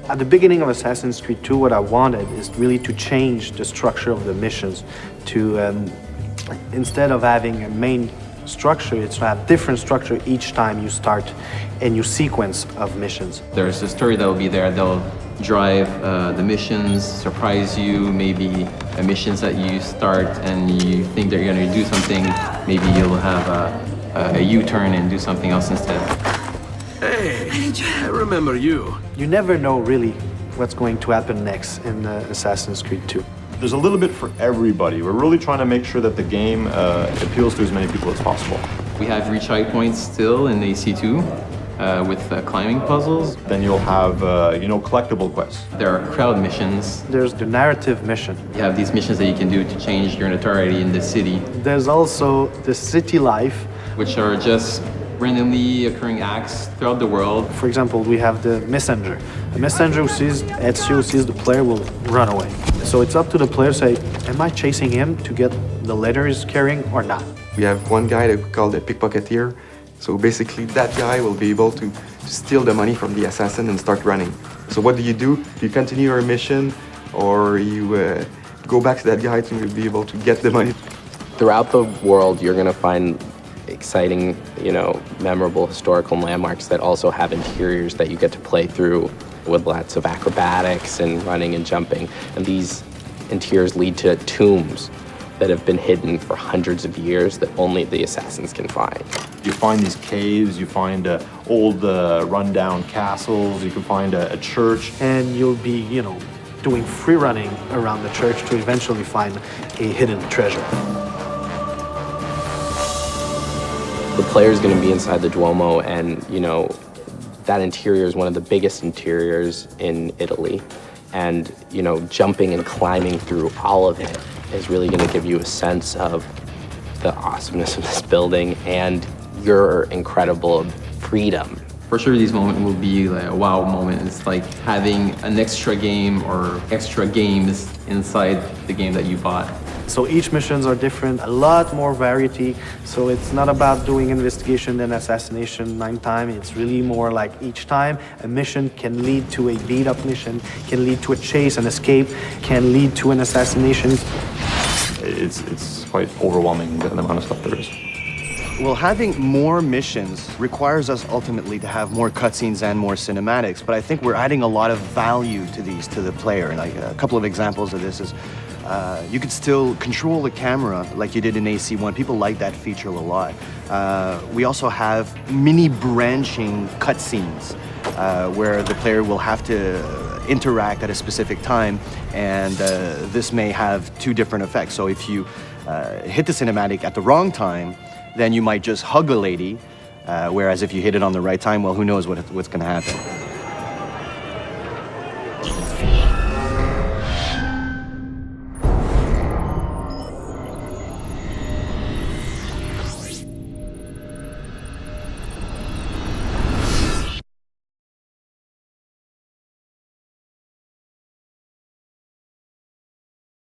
At the beginning of Assassin's Creed 2, what I wanted is really to change the structure of the missions to, instead of having a main structure, it's to have different structure each time you start a new sequence of missions. There's a story that will be there. They'll drive the missions, surprise you, maybe missions that you start and you think that you're going to do something, maybe you'll have a U-turn and do something else instead. Hey, I remember you. You never know really what's going to happen next in Assassin's Creed 2. There's a little bit for everybody. We're really trying to make sure that the game appeals to as many people as possible. We have retry points still in AC2 with climbing puzzles. Then you'll have, collectible quests. There are crowd missions. There's the narrative mission. You have these missions that you can do to change your notoriety in the city. There's also the city life, which are just randomly occurring acts throughout the world. For example, we have the messenger. A messenger who sees Ezio, sees the player, will run away. So it's up to the player to say, am I chasing him to get the letter he's carrying or not? We have one guy that we call the pickpocketeer. So basically that guy will be able to steal the money from the assassin and start running. So what do? You continue your mission, or you go back to that guy to be able to get the money. Throughout the world, you're gonna find exciting, memorable historical landmarks that also have interiors that you get to play through with lots of acrobatics and running and jumping. And these interiors lead to tombs that have been hidden for hundreds of years that only the assassins can find. You find these caves, you find old rundown castles, you can find a church. And you'll be, doing free running around the church to eventually find a hidden treasure. The player's gonna be inside the Duomo, and that interior is one of the biggest interiors in Italy. And jumping and climbing through all of it is really gonna give you a sense of the awesomeness of this building and your incredible freedom. For sure, these moments will be like a wow moment. It's like having an extra game or extra games inside the game that you bought. So each missions are different, a lot more variety. So it's not about doing investigation and assassination 9 times. It's really more like each time a mission can lead to a beat-up mission, can lead to a chase, an escape, can lead to an assassination. It's quite overwhelming, the amount of stuff there is. Well, having more missions requires us ultimately to have more cutscenes and more cinematics, but I think we're adding a lot of value to these to the player. Like a couple of examples of this is you could still control the camera like you did in AC1. People like that feature a lot. We also have mini branching cutscenes where the player will have to interact at a specific time, and this may have 2 different effects. So if you hit the cinematic at the wrong time, then you might just hug a lady, whereas if you hit it on the right time, well, who knows what's going to happen.